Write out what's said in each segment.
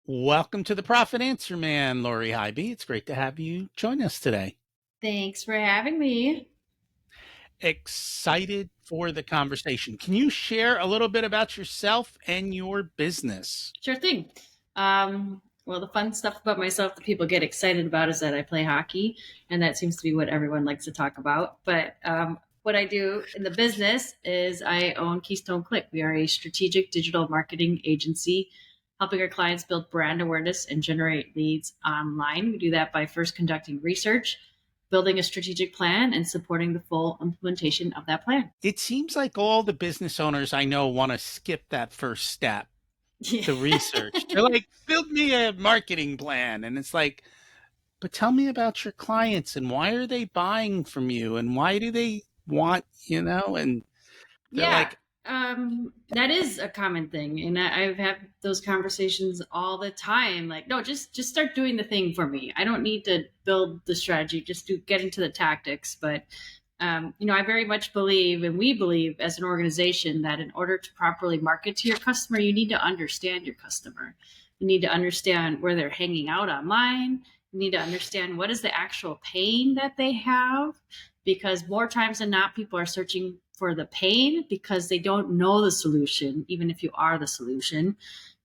Welcome to the Profit Answer Man, Lori Highby. It's great to have you join us today. Thanks for having me. Excited for the conversation. Can you share a little bit about yourself and your business? Sure thing. Well, the fun stuff about myself that people get excited about is that I play hockey, and that seems to be what everyone likes to talk about. But what I do in the business is I own Keystone Click. We are a strategic digital marketing agency helping our clients build brand awareness and generate leads online. We do that by first conducting research, building a strategic plan, and supporting the full implementation of that plan. It seems like all the business owners I know want to skip that first step, Yeah. the research. They're like, build me a marketing plan. And it's like, but tell me about your clients and why are they buying from you and why do they want, and they're Yeah, like, that is a common thing, and I've had those conversations all the time. Like, no, just start doing the thing for me. I don't need to build the strategy. Just get into the tactics. But I very much believe, and we believe as an organization, that in order to properly market to your customer, you need to understand your customer. You need to understand where they're hanging out online. You need to understand what is the actual pain that they have, because more times than not, people are searching for the pain because they don't know the solution, even if you are the solution.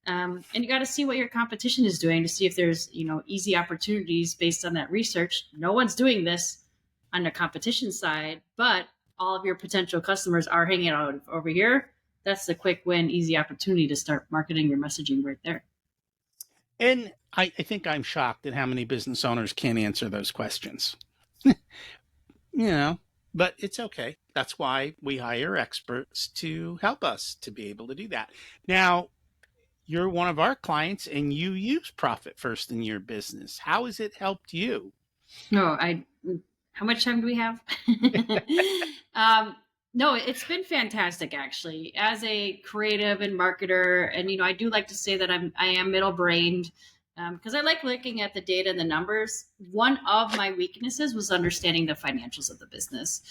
And you got to see what your competition is doing to see if there's, easy opportunities based on that research. No one's doing this on the competition side, but all of your potential customers are hanging out over here. That's the quick win, easy opportunity to start marketing your messaging right there. and I think I'm shocked at how many business owners can't answer those questions. you know, but it's okay. That's why we hire experts to help us to be able to do that. Now, you're one of our clients and you use Profit First in your business. How has it helped you? No, how much time do we have? um, no, it's been fantastic actually. As a creative and marketer, and I do like to say that I am middle brained because I like looking at the data and the numbers. One of my weaknesses was understanding the financials of the business.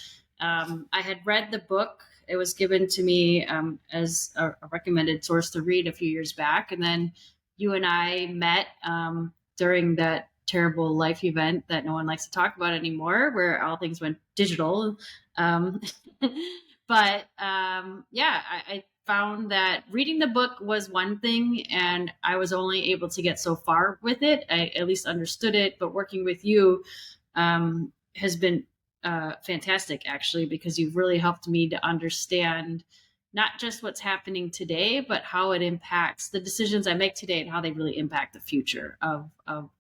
I had read the book. It was given to me as a recommended source to read a few years back, and then you and I met during that terrible life event that no one likes to talk about anymore, where all things went digital. Um, yeah, I found that reading the book was one thing, and I was only able to get so far with it. I at least understood it, but working with you has been fantastic, actually, because you've really helped me to understand not just what's happening today, but how it impacts the decisions I make today and how they really impact the future of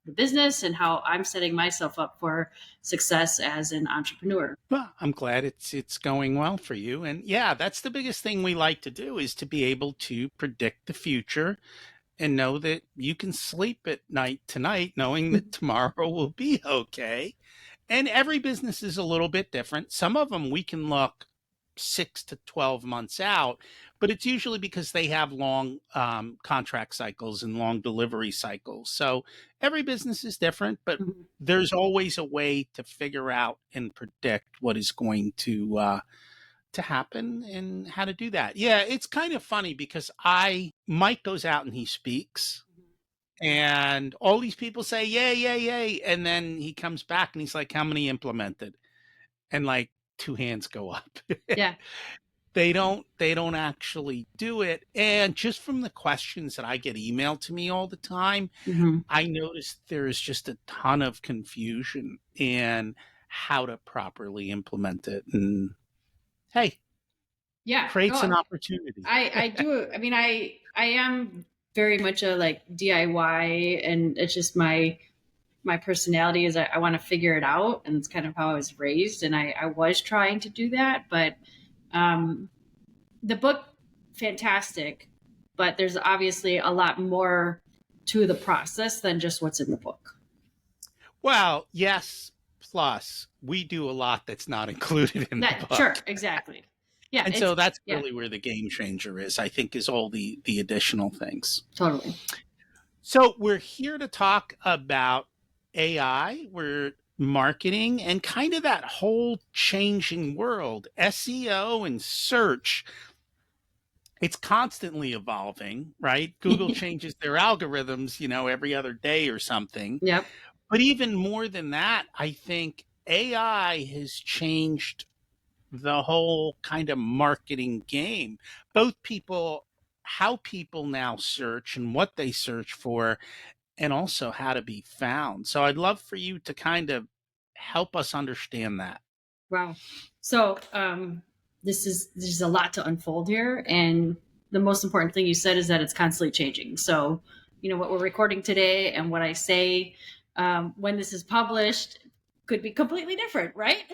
the business and how I'm setting myself up for success as an entrepreneur. Well, I'm glad it's going well for you. And yeah, that's the biggest thing we like to do is to be able to predict the future and know that you can sleep at night tonight knowing that tomorrow will be okay. And every business is a little bit different. Some of them we can look 6 to 12 months out, but it's usually because they have long contract cycles and long delivery cycles. So every business is different, but Mhm. there's always a way to figure out and predict what is going to happen and how to do that. Yeah, it's kind of funny because I Mike goes out and he speaks and all these people say yay yay yay and then he comes back and he's like how many implemented and like two hands go up. Yeah. They don't actually do it, and just from the questions that I get emailed to me all the time, Hmm. I notice there is just a ton of confusion in how to properly implement it, and hey, Yeah. creates an No, opportunity. I do. I mean, I am very much a like DIY, and it's just my personality is I want to figure it out, and it's kind of how I was raised, and I was trying to do that, but um, the book fantastic, but there's obviously a lot more to the process than just what's in the book. Well, yes, plus we do a lot that's not included in the That sure, book. exactly. Yeah, And it's so that's yeah, really where the game changer is, I think, is all the additional things. totally. So we're here to talk about AI, we're marketing and kind of that whole changing world, SEO and search. It's constantly evolving, right? Google changes their algorithms, every other day or something. Yep. But even more than that, I think AI has changed the whole kind of marketing game. Both people, how people now search and what they search for, and also how to be found. So I'd love for you to kind of help us understand that. Wow. So there's a lot to unfold here, and the most important thing you said is that it's constantly changing. So what we're recording today and what I say when this is published could be completely different, right?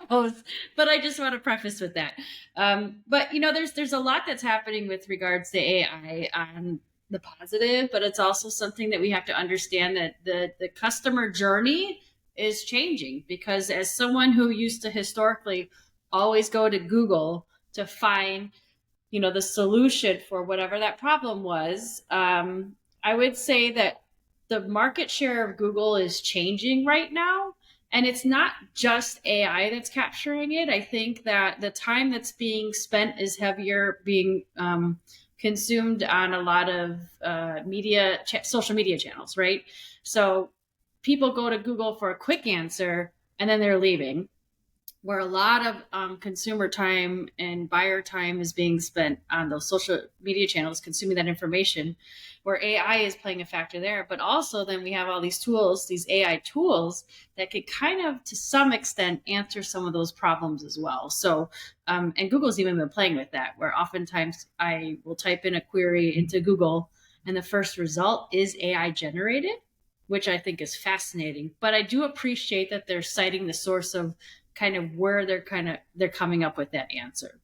But I just want to preface with that. But there's a lot that's happening with regards to AI on the positive, but it's also something that we have to understand that the customer journey is changing, because as someone who used to historically always go to Google to find the solution for whatever that problem was, I would say that the market share of Google is changing right now. And it's not just AI that's capturing it. I think that the time that's being spent is heavier being consumed on a lot of social media channels, right? So people go to Google for a quick answer and then they're leaving, where a lot of consumer time and buyer time is being spent on those social media channels consuming that information, where AI is playing a factor there. But also then we have all these tools, these AI tools that could kind of to some extent answer some of those problems as well. So and Google's even been playing with that, where oftentimes I will type in a query into Google and the first result is AI generated, which I think is fascinating. But I do appreciate that they're citing the source of kind of where they're coming up with that answer.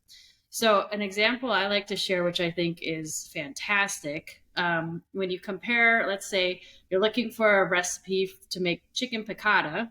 So an example I like to share, which I think is fantastic, when you compare, let's say you're looking for a recipe to make chicken piccata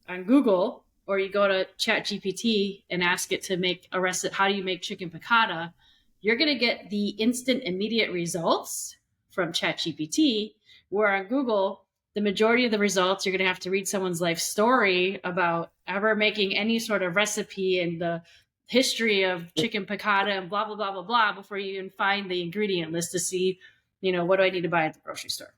on Google, or you go to ChatGPT and ask it to make a recipe, how do you make chicken piccata? You're going to get the instant, immediate results from ChatGPT, where on Google, the majority of the results, you're going to have to read someone's life story about ever making any sort of recipe and the history of chicken piccata and blah, blah, blah, blah, blah, before you even find the ingredient list to see, what do I need to buy at the grocery store?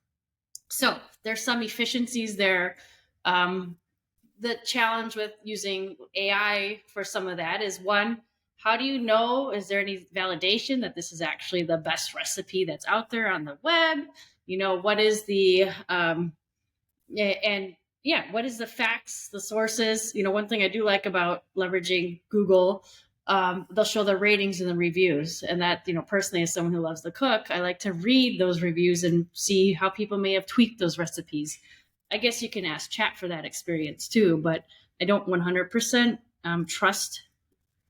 So there's some efficiencies there. The challenge with using AI for some of that is, one, how do you know, is there any validation that this is actually the best recipe that's out there on the web? What is the, and yeah, what is the facts, the sources? One thing I do like about leveraging Google, they'll show the ratings and the reviews. And that, personally, as someone who loves to cook, I like to read those reviews and see how people may have tweaked those recipes. I guess you can ask chat for that experience too, but I don't 100% trust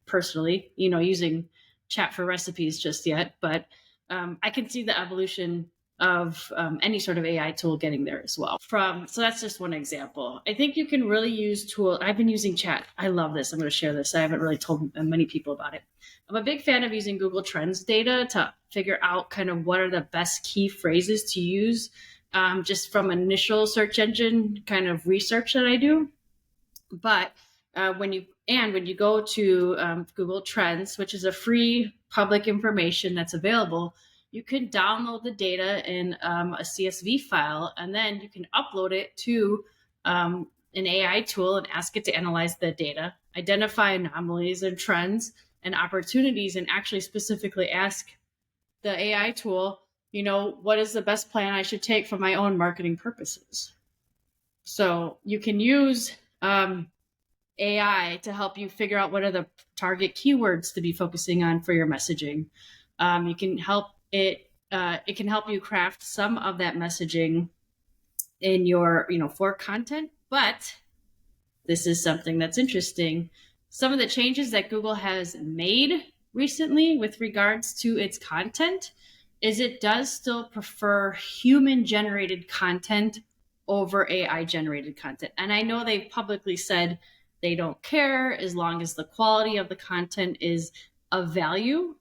personally, using chat for recipes just yet. But I can see the evolution of any sort of AI tool getting there as well. So that's just one example. I think you can really use tool. I've been using chat. I love this. I'm going to share this. I haven't really told many people about it. I'm a big fan of using Google Trends data to figure out kind of what are the best key phrases to use, just from initial search engine kind of research that I do. But when you go to Google Trends, which is a free public information that's available, you can download the data in a CSV file, and then you can upload it to an AI tool and ask it to analyze the data, identify anomalies and trends and opportunities, and actually specifically ask the AI tool, what is the best plan I should take for my own marketing purposes? So you can use AI to help you figure out what are the target keywords to be focusing on for your messaging. You can help it. It can help you craft some of that messaging in your, for content. But this is something that's interesting. Some of the changes that Google has made recently with regards to its content is it does still prefer human generated content over AI generated content. And I know they've publicly said they don't care as long as the quality of the content is of value.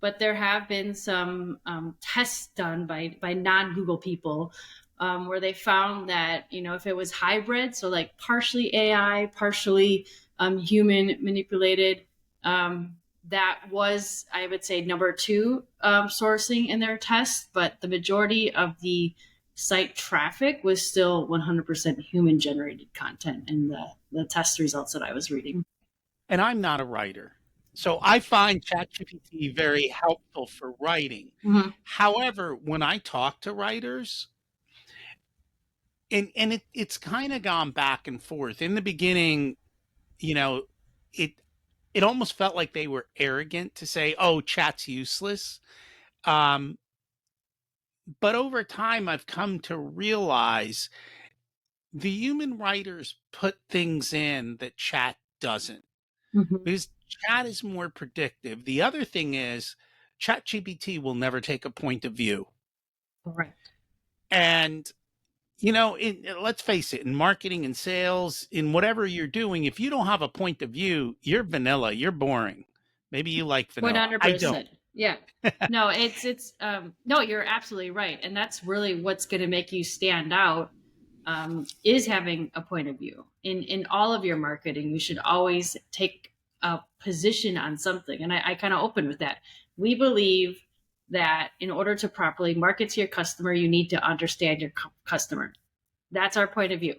But there have been some tests done by non-Google people where they found that, if it was hybrid, so like partially AI, partially human manipulated, that was, I would say, number two sourcing in their test, but the majority of the site traffic was still 100% human generated content in the test results that I was reading. And I'm not a writer. So I find ChatGPT very helpful for writing. Mm-hmm. However, when I talk to writers, it's kind of gone back and forth. In the beginning, you know, it it almost felt like they were arrogant to say, "Oh, chat's useless." Um, but over time, I've come to realize the human writers put things in that chat doesn't, Mm-hmm. because chat is more predictive. The other thing is, ChatGPT will never take a point of view. Correct. And, let's face it, in marketing and sales, in whatever you're doing, if you don't have a point of view, you're vanilla, you're boring. Maybe you like vanilla. I don't. 100%. Yeah. No, no, you're absolutely right. And that's really what's going to make you stand out, is having a point of view. In all of your marketing, you should always take a position on something. And I kind of open with that. We believe that in order to properly market to your customer, you need to understand your customer. That's our point of view,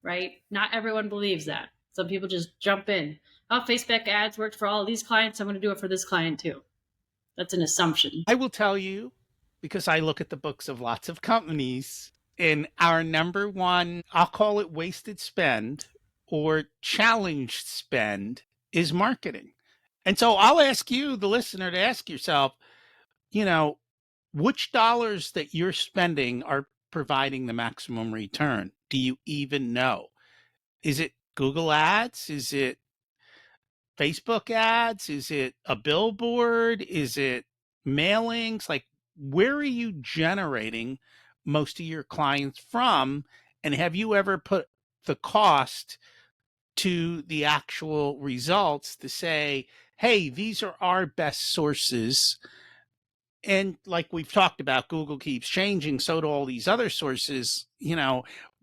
right? Not everyone believes that. Some people just jump in. Oh, Facebook ads worked for all of these clients. I'm going to do it for this client too. That's an assumption. I will tell you, because I look at the books of lots of companies, and our number one, I'll call it wasted spend or challenged spend, is marketing. And so I'll ask you, the listener, to ask yourself, you know, which dollars that you're spending are providing the maximum return? Do you even know? Is it Google ads? Is it Facebook ads? Is it a billboard? Is it mailings? Like, where are you generating most of your clients from? And have you ever put the cost to the actual results to say, hey, these are our best sources? And like we've talked about, Google keeps changing, so do all these other sources.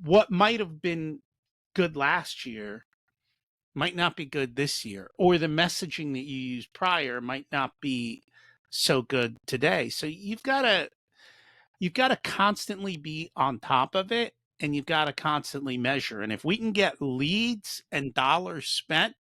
What might have been good last year might not be good this year, or the messaging that you used prior might not be so good today. So you've got to constantly be on top of it, and you've got to constantly measure. And if we can get leads and dollars spent,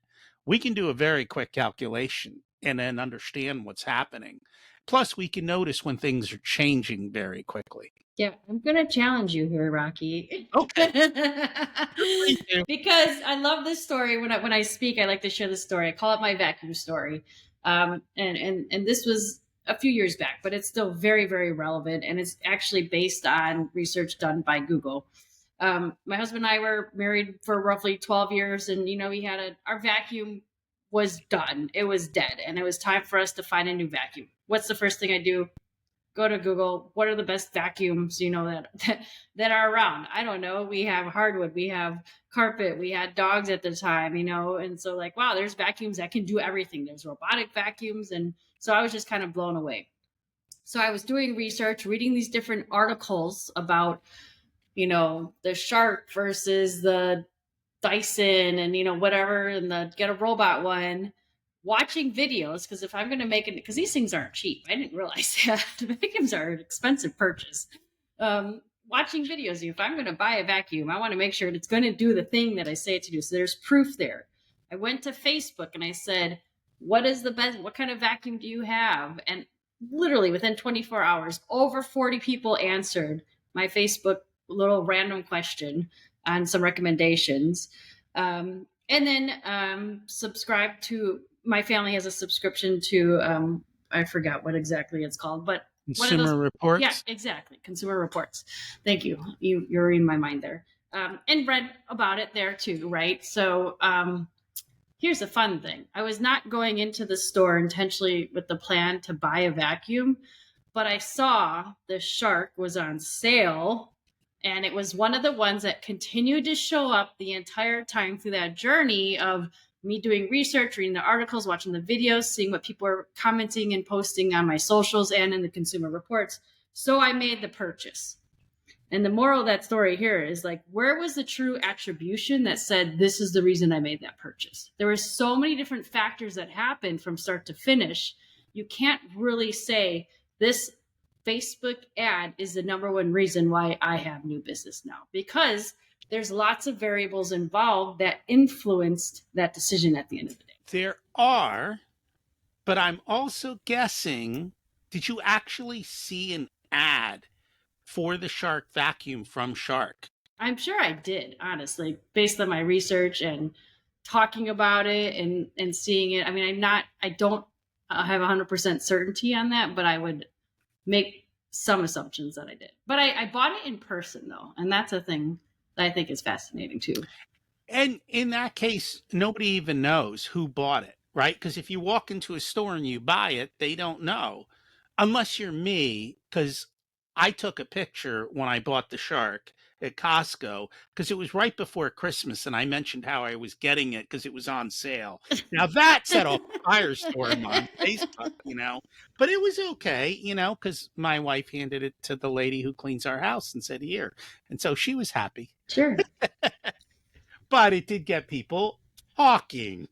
we can do a very quick calculation and then understand what's happening. Plus, we can notice when things are changing very quickly. Yeah, I'm going to challenge you here, Rocky. Okay, you're free to. Because I love this story. When I speak, I like to share this story. I call it my vacuum story. And this was a few years back, but it's still very, very relevant. And it's actually based on research done by Google. My husband and I were married for roughly 12 years. And, we had our vacuum was done. It was dead. And it was time for us to find a new vacuum. What's the first thing I do? Go to Google. What are the best vacuums, that are around? I don't know. We have hardwood, we have carpet, we had dogs at the time, and so like, wow, there's vacuums that can do everything. There's robotic vacuums. And so I was just kind of blown away. So I was doing research, reading these different articles about, the Shark versus the Dyson and, whatever, and the get a robot one, watching videos. Because if I'm going to make it, because these things aren't cheap, I didn't realize that. Vacuums are an expensive purchase. Watching videos, if I'm going to buy a vacuum, I want to make sure it's going to do the thing that I say it to do. So there's proof there. I went to Facebook and I said, what kind of vacuum do you have? And literally within 24 hours, over 40 people answered my Facebook little random question on some recommendations. And then subscribe to, my family has a subscription to, I forgot what exactly it's called, but Consumer Reports. Yeah, exactly. Consumer Reports. Thank you. You're reading my mind there. And read about it there too, right? So here's a fun thing. I was not going into the store intentionally with the plan to buy a vacuum, but I saw the Shark was on sale. And it was one of the ones that continued to show up the entire time through that journey of me doing research, reading the articles, watching the videos, seeing what people are commenting and posting on my socials and in the Consumer Reports. So I made the purchase. And the moral of that story here is like, where was the true attribution that said, this is the reason I made that purchase? There were so many different factors that happened from start to finish. You can't really say this Facebook ad is the number one reason why I have new business now, because there's lots of variables involved that influenced that decision at the end of the day. There are, but I'm also guessing, did you actually see an ad for the Shark vacuum from Shark? I'm sure I did, honestly, based on my research and talking about it and seeing it. I mean, I don't have 100% certainty on that, but I would make some assumptions that I did. But I bought it in person though, and that's a thing that I think is fascinating too. And in that case, nobody even knows who bought it, right? Because if you walk into a store and you buy it, they don't know. Unless you're me, because I took a picture when I bought the Shark at Costco, because it was right before Christmas, and I mentioned how I was getting it because it was on sale. Now that set off a firestorm on Facebook, but it was okay, because my wife handed it to the lady who cleans our house and said, "Here." And so she was happy. Sure. But it did get people talking,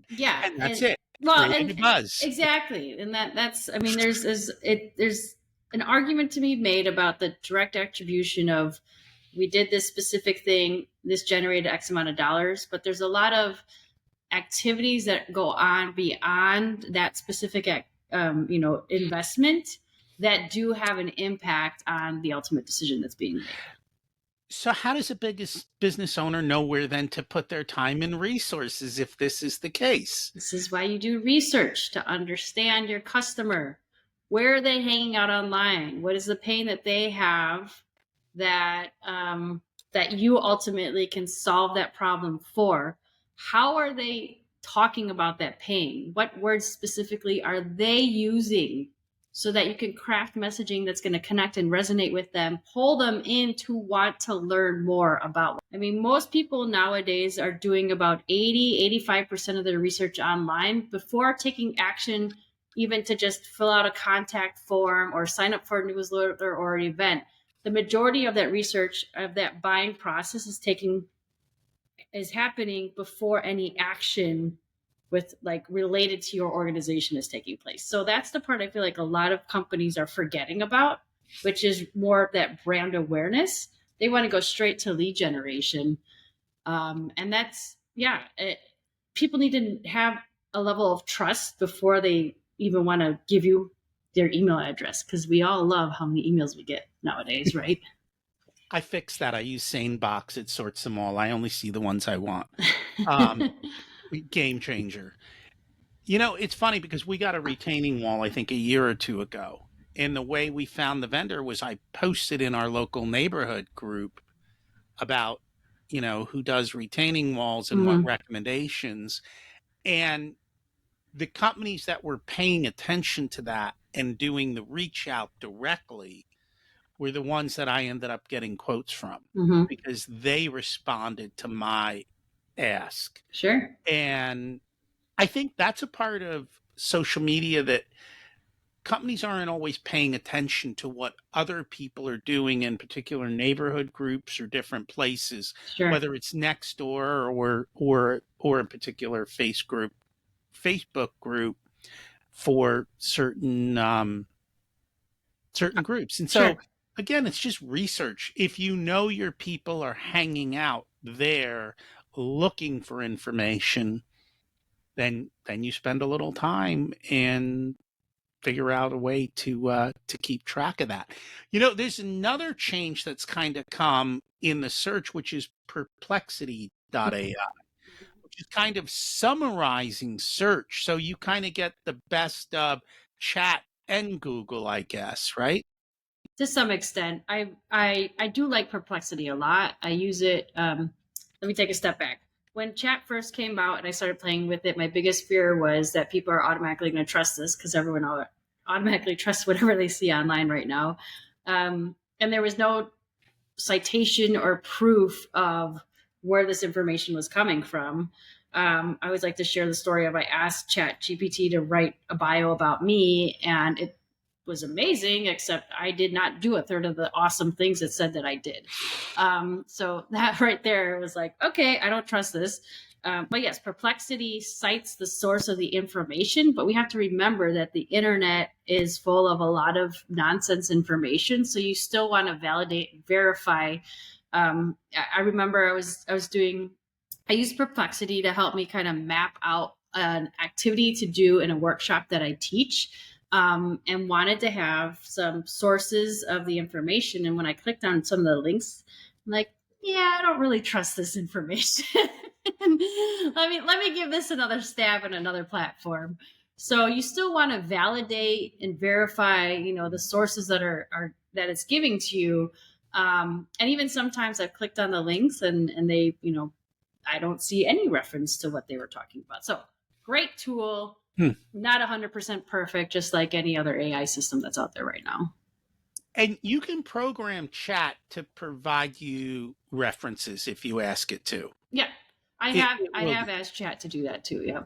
Yeah. and that's it. Well, Created a buzz. exactly. And that's, I mean, there's an argument to be made about the direct attribution of, we did this specific thing, this generated X amount of dollars, but there's a lot of activities that go on beyond that specific, investment that do have an impact on the ultimate decision that's being made. So how does a biggest business owner know where then to put their time and resources if this is the case? This is why you do research, to understand your customer. Where are they hanging out online? What is the pain that they have that that you ultimately can solve that problem for? How are they talking about that pain? What words specifically are they using, so that you can craft messaging that's going to connect and resonate with them, pull them in to want to learn more about. I mean, most people nowadays are doing about 85% of their research online before taking action, even to just fill out a contact form or sign up for a newsletter or an event. The majority of that research, of that buying process, is happening before any action with related to your organization is taking place. So that's the part I feel like a lot of companies are forgetting about, which is more of that brand awareness. They want to go straight to lead generation. And that's, people need to have a level of trust before they even want to give you their email address, because we all love how many emails we get nowadays, right? I fixed that. I use SaneBox. It sorts them all. I only see the ones I want. Game changer. It's funny because we got a retaining wall, I think, a year or two ago. And the way we found the vendor was I posted in our local neighborhood group about, who does retaining walls and what recommendations. And the companies that were paying attention to that and doing the reach out directly were the ones that I ended up getting quotes from because they responded to my ask. Sure. And I think that's a part of social media that companies aren't always paying attention to what other people are doing in particular neighborhood groups or different places, Sure. whether it's next door or a particular Facebook group for certain groups. And so again, it's just research. If you know your people are hanging out there looking for information, then you spend a little time and figure out a way to keep track of that. There's another change that's kind of come in the search, which is perplexity.ai, which is kind of summarizing search. So you kind of get the best of chat and Google, I guess, right? To some extent. I do like Perplexity a lot. I use it. Let me take a step back. When chat first came out and I started playing with it, my biggest fear was that people are automatically going to trust this, because everyone automatically trusts whatever they see online right now. And there was no citation or proof of where this information was coming from. I always like to share the story of, I asked Chat GPT to write a bio about me, and it was amazing, except I did not do a third of the awesome things it said that I did. So that right there was like, okay, I don't trust this. But yes, Perplexity cites the source of the information, but we have to remember that the internet is full of a lot of nonsense information. So you still want to validate, verify. I remember I used Perplexity to help me kind of map out an activity to do in a workshop that I teach, and wanted to have some sources of the information. And when I clicked on some of the links, I'm like, yeah, I don't really trust this information. let me give this another stab on another platform. So you still want to validate and verify, the sources are that it's giving to you. And even sometimes I've clicked on the links and they, I don't see any reference to what they were talking about. So great tool, not 100% perfect, just like any other AI system that's out there right now. And you can program chat to provide you references if you ask it to. Yeah, I have asked chat to do that too. Yeah.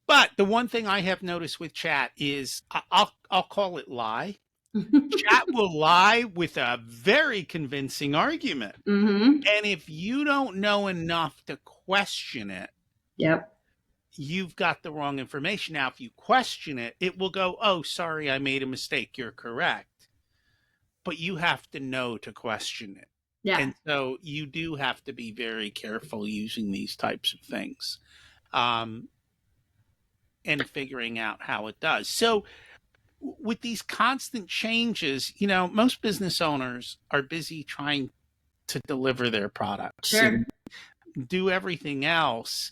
But the one thing I have noticed with chat is I'll call it lie. Chat will lie with a very convincing argument. Mm-hmm. And if you don't know enough to question it, Yep. you've got the wrong information. Now, if you question it, it will go, oh, sorry, I made a mistake. You're correct. But you have to know to question it. Yeah. And so you do have to be very careful using these types of things, and figuring out how it does. So with these constant changes, most business owners are busy trying to deliver their products Sure. and do everything else.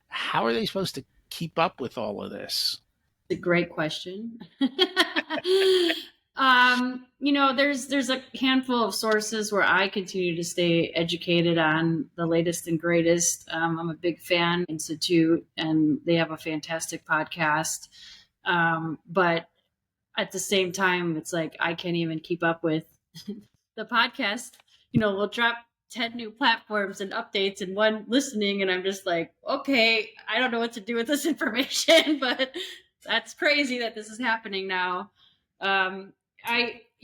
How are they supposed to keep up with all of this? A great question. There's a handful of sources where I continue to stay educated on the latest and greatest. I'm a big fan of Institute, and they have a fantastic podcast. But at the same time, it's like I can't even keep up with the podcast. We'll drop 10 new platforms and updates and one listening, and I'm just like, okay, I don't know what to do with this information, but that's crazy that this is happening now.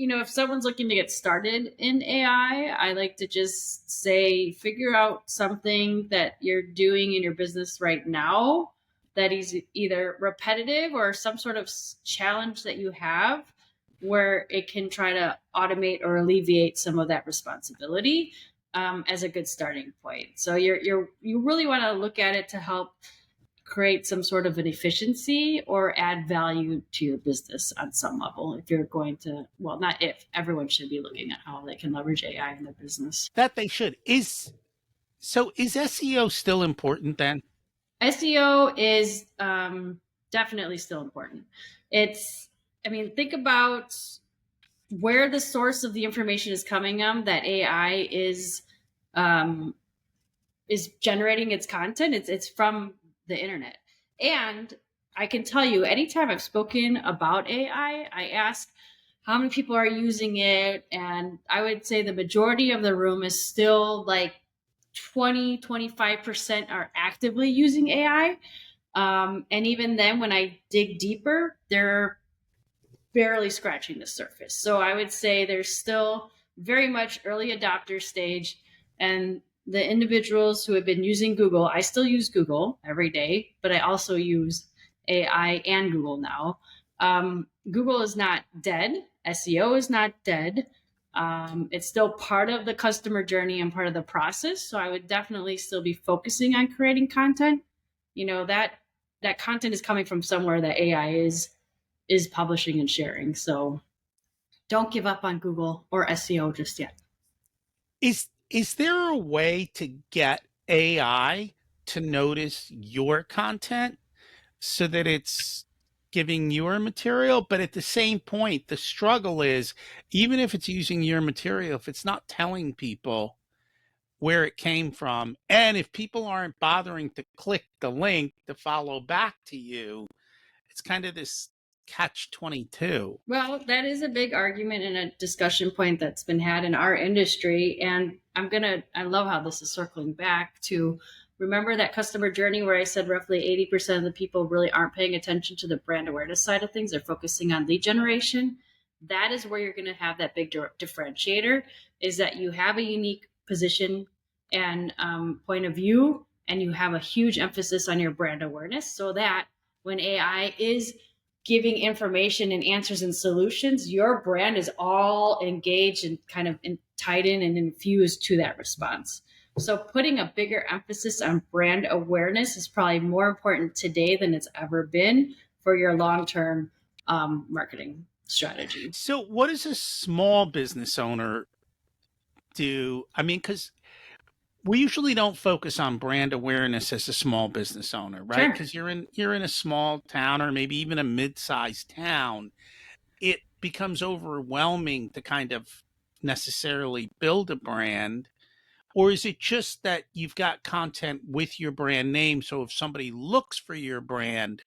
If someone's looking to get started in AI, I like to just say, figure out something that you're doing in your business right now that is either repetitive or some sort of challenge that you have where it can try to automate or alleviate some of that responsibility, as a good starting point. So you really want to look at it to help create some sort of an efficiency or add value to your business on some level. If you're going to, well, not if, everyone should be looking at how they can leverage AI in their business. That they should. Is SEO still important then? SEO is definitely still important. Think about where the source of the information is coming from that AI is generating its content. It's from the internet. And I can tell you, anytime I've spoken about AI, I ask how many people are using it. And I would say the majority of the room is still like 25% are actively using AI. And even then, when I dig deeper, they're barely scratching the surface. So I would say there's still very much early adopter stage. And the individuals who have been using Google, I still use Google every day, but I also use AI and Google now. Google is not dead. SEO is not dead. It's still part of the customer journey and part of the process. So I would definitely still be focusing on creating content. That content is coming from somewhere that AI is publishing and sharing. So don't give up on Google or SEO just yet. Is there a way to get AI to notice your content so that it's giving your material? But at the same point, the struggle is, even if it's using your material, if it's not telling people where it came from, and if people aren't bothering to click the link to follow back to you, it's kind of this catch-22. Well, that is a big argument and a discussion point that's been had in our industry. And I love how this is circling back to remember that customer journey where I said roughly 80% of the people really aren't paying attention to the brand awareness side of things. They're focusing on lead generation. That is where you're going to have that big differentiator, is that you have a unique position and point of view, and you have a huge emphasis on your brand awareness, so that when AI is giving information and answers and solutions, your brand is all engaged and kind of tied in and infused to that response. So putting a bigger emphasis on brand awareness is probably more important today than it's ever been for your long-term marketing strategy. So, what does a small business owner do? I mean, because we usually don't focus on brand awareness as a small business owner, right? Sure. Because you're in a small town or maybe even a mid-sized town. It becomes overwhelming to kind of necessarily build a brand. Or is it just that you've got content with your brand name? So if somebody looks for your brand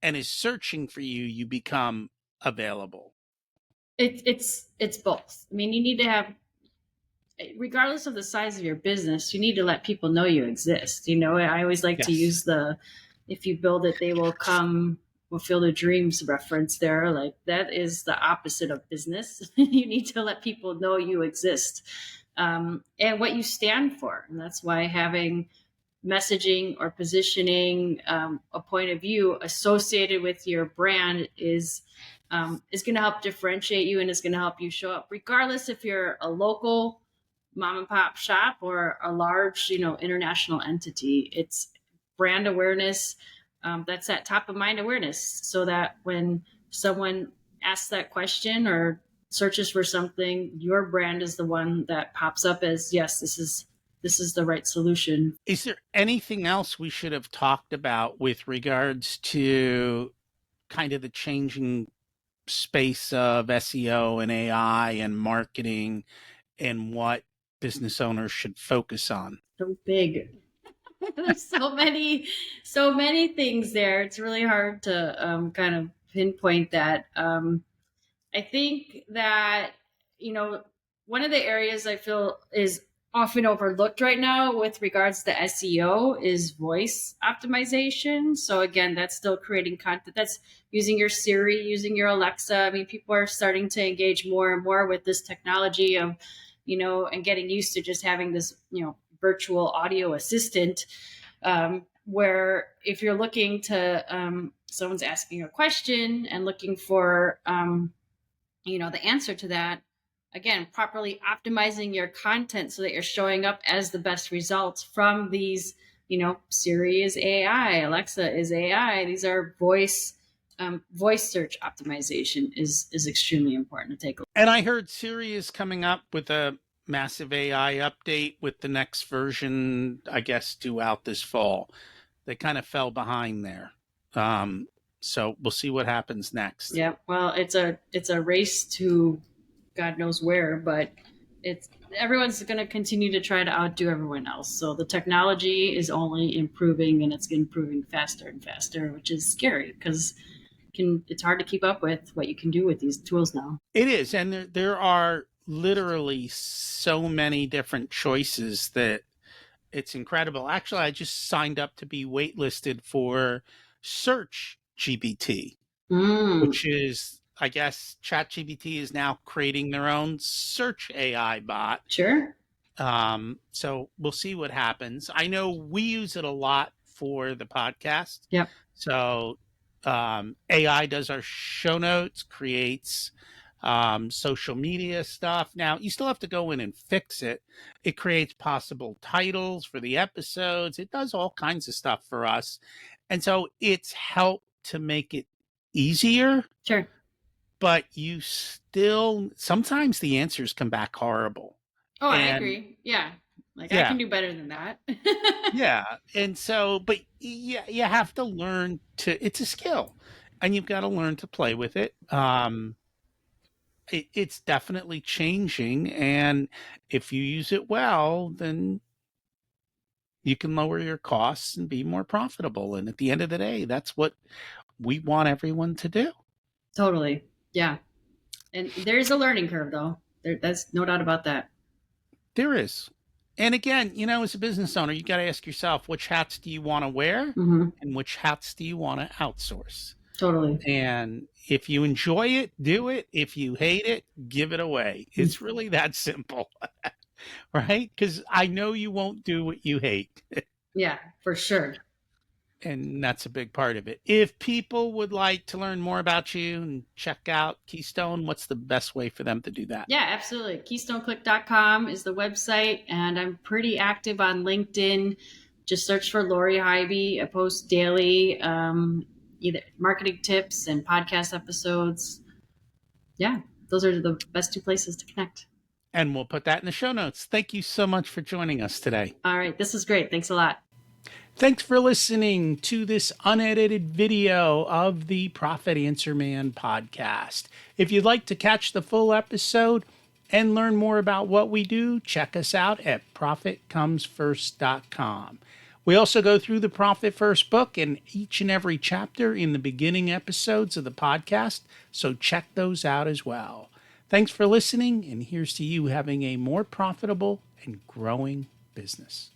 and is searching for you, you become available. It's both. I mean, you need to have, regardless of the size of your business, you need to let people know you exist. You know, I always like to Yes. use the "if you build it, they will come, fulfill their dreams" reference there. Like, that is the opposite of business. You need to let people know you exist, and what you stand for. And that's why having messaging or positioning, a point of view associated with your brand is going to help differentiate you, and it's going to help you show up, regardless if you're a local mom and pop shop or a large, international entity. It's brand awareness, that's that top of mind awareness, so that when someone asks that question or searches for something, your brand is the one that pops up as, yes, this is the right solution. Is there anything else we should have talked about with regards to kind of the changing space of SEO and AI and marketing and what business owners should focus on? So big. There's so many things there. It's really hard to kind of pinpoint that. I think that, one of the areas I feel is often overlooked right now with regards to SEO is voice optimization. So again, that's still creating content. That's using your Siri, using your Alexa. I mean, people are starting to engage more and more with this technology of, and getting used to just having this, virtual audio assistant, where if you're looking to, someone's asking a question and looking for, the answer to that, again, properly optimizing your content so that you're showing up as the best results from these. Siri is AI, Alexa is AI. These are voice search optimization is extremely important to take a look. And I heard Siri is coming up with a massive AI update with the next version, I guess, due out this fall. They kind of fell behind there. So we'll see what happens next. Yeah, well, it's a race to God knows where, but it's everyone's going to continue to try to outdo everyone else. So the technology is only improving, and it's improving faster and faster, which is scary because it's hard to keep up with what you can do with these tools now. It is. And there are literally so many different choices that it's incredible. Actually, I just signed up to be waitlisted for Search GPT, Mm, which is, I guess, ChatGPT is now creating their own search AI bot. sure. So we'll see what happens. I know we use it a lot for the podcast. Yep. So AI does our show notes, creates social media stuff. Now, you still have to go in and fix it. It creates possible titles for the episodes. It does all kinds of stuff for us. And so it's helped to make it easier, Sure. but you still, sometimes the answers come back horrible. Oh, I And agree. Yeah. Like, I yeah, can do better than that. yeah. And so, but yeah, you have to learn to, it's a skill and you've got to learn to play with it. It's definitely changing. And if you use it well, then you can lower your costs and be more profitable. And at the end of the day, that's what we want everyone to do. Totally. Yeah. And there's a learning curve, though. That's no doubt about that. There is. And again, as a business owner, you got to ask yourself, which hats do you want to wear Hmm. and which hats do you want to outsource? Totally. And if you enjoy it, do it. If you hate it, give it away. It's really that simple, right? Because I know you won't do what you hate. Yeah, for sure. And that's a big part of it. If people would like to learn more about you and check out Keystone, what's the best way for them to do that? Yeah, absolutely. KeystoneClick.com is the website, and I'm pretty active on LinkedIn. Just search for Lori Highby. I post daily, either marketing tips and podcast episodes. Yeah, those are the best two places to connect. And we'll put that in the show notes. Thank you so much for joining us today. All right, this is great. Thanks a lot. Thanks for listening to this unedited video of the Profit Answer Man podcast. If you'd like to catch the full episode and learn more about what we do, check us out at profitcomesfirst.com. We also go through the Profit First book in each and every chapter in the beginning episodes of the podcast, so check those out as well. Thanks for listening, and here's to you having a more profitable and growing business.